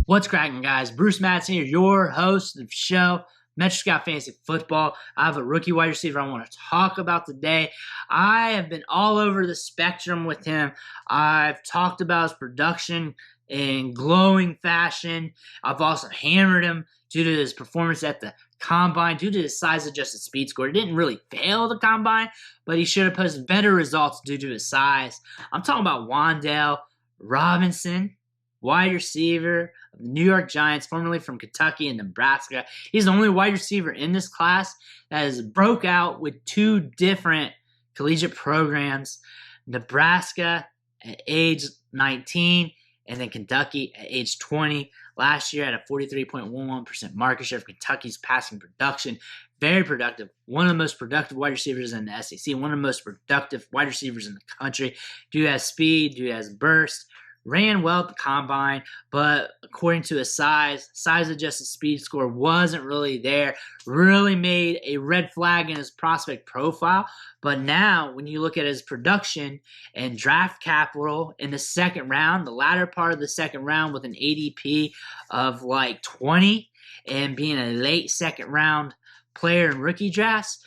What's cracking, guys? Bruce Madsen here, your host of the show, Metro Scout Fantasy Football. I have a rookie wide receiver I want to talk about today. I have been all over the spectrum with him. I've talked about his production in glowing fashion. I've also hammered him due to his performance at the combine, due to his size-adjusted speed score. He didn't really fail the combine, but he should have posted better results due to his size. I'm talking about Wan'Dale Robinson, wide receiver of the New York Giants, formerly from Kentucky and Nebraska. He's the only wide receiver in this class that has broke out with two different collegiate programs, Nebraska at age 19 and then Kentucky at age 20. Last year at a 43.11% market share of Kentucky's passing production. Very productive. One of the most productive wide receivers in the SEC. One of the most productive wide receivers in the country. Dude has speed. Dude has burst. Ran well at the combine, but according to his size-adjusted speed score wasn't really there. Really made a red flag in his prospect profile. But now, when you look at his production and draft capital in the second round, the latter part of the second round with an ADP of like 20 and being a late second round player in rookie drafts,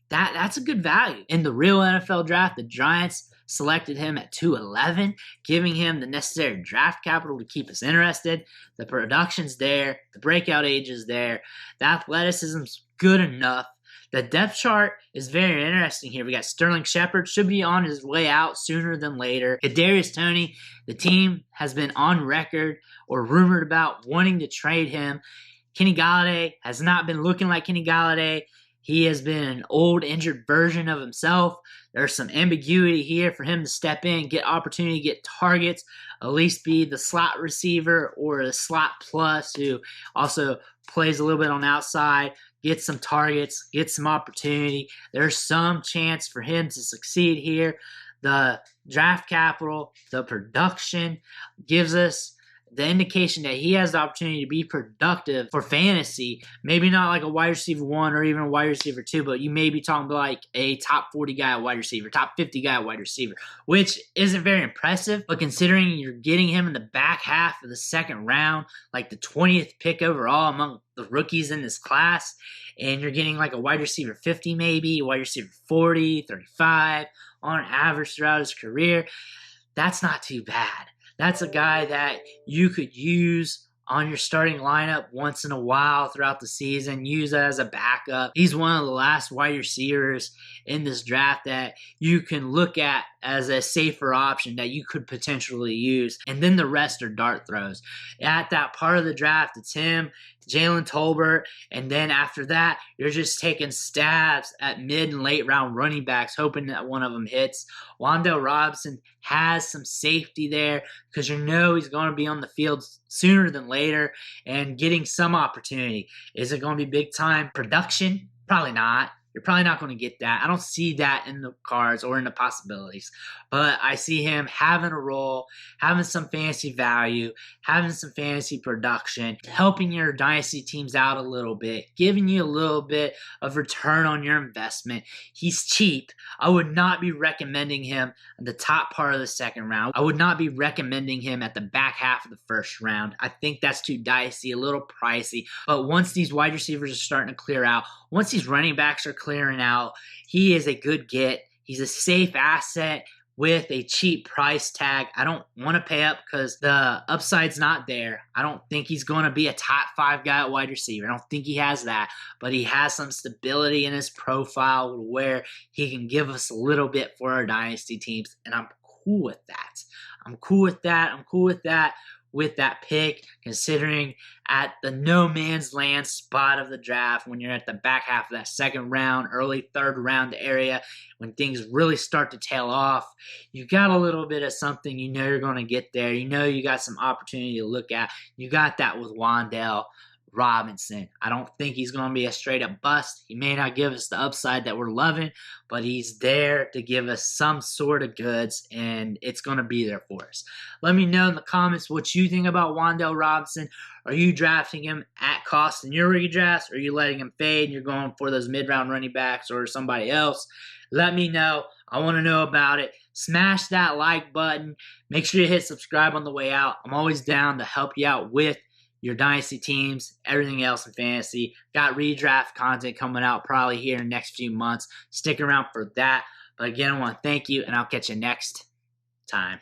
that's a good value. In the real NFL draft, the Giants selected him at 211, giving him the necessary draft capital to keep us interested. The production's there. The breakout age is there. The athleticism's good enough. The depth chart is very interesting here. We got Sterling Shepard, should be on his way out sooner than later. Kadarius Toney, the team has been on record or rumored about wanting to trade him. Kenny Golladay has not been looking like Kenny Golladay. He has been an old, injured version of himself. There's some ambiguity here for him to step in, get opportunity, get targets, at least be the slot receiver or the slot plus who also plays a little bit on the outside, gets some targets, gets some opportunity. There's some chance for him to succeed here. The draft capital, the production gives us the indication that he has the opportunity to be productive for fantasy. Maybe not like a wide receiver 1 or even a wide receiver 2, but you may be talking about like a top 40 guy at wide receiver, top 50 guy at wide receiver, which isn't very impressive. But considering you're getting him in the back half of the second round, like the 20th pick overall among the rookies in this class, and you're getting like a wide receiver 50 maybe, a wide receiver 40, 35 on average throughout his career, that's not too bad. That's a guy that you could use on your starting lineup once in a while throughout the season, use as a backup. He's one of the last wide receivers in this draft that you can look at as a safer option that you could potentially use. And then the rest are dart throws. At that part of the draft, it's him, Jalen Tolbert, and then after that, you're just taking stabs at mid and late round running backs, hoping that one of them hits. Wan'Dale Robinson has some safety there because you know he's going to be on the field sooner than later and getting some opportunity. Is it going to be big time production? Probably not. You're probably not going to get that. I don't see that in the cards or in the possibilities. But I see him having a role, having some fantasy value, having some fantasy production, helping your dynasty teams out a little bit, giving you a little bit of return on your investment. He's cheap. I would not be recommending him in the top part of the second round. I would not be recommending him at the back half of the first round. I think that's too dicey, a little pricey. But once these wide receivers are starting to clear out, once these running backs are clearing out, he is a good get. He's a safe asset with a cheap price tag. I don't want to pay up because the upside's not there. I don't think he's going to be a top 5 guy at wide receiver. I don't think he has that, but he has some stability in his profile where he can give us a little bit for our dynasty teams, and I'm cool with that. I'm cool with that with that pick, considering at the no man's land spot of the draft, when you're at the back half of that second round, early third round area, when things really start to tail off, you got a little bit of something, you know you're going to get there. You know you got some opportunity to look at. You got that with Wan'Dale Robinson. I don't think he's going to be a straight up bust. He may not give us the upside that we're loving, but he's there to give us some sort of goods, and it's going to be there for us. Let me know in the comments what you think about Wan'Dale Robinson. Are you drafting him at cost in your rookie drafts, or are you letting him fade and you're going for those mid-round running backs or somebody else? Let me know. I want to know about it. Smash that like button. Make sure you hit subscribe on the way out. I'm always down to help you out with your dynasty teams, everything else in fantasy. Got redraft content coming out probably here in the next few months. Stick around for that. But again, I want to thank you, and I'll catch you next time.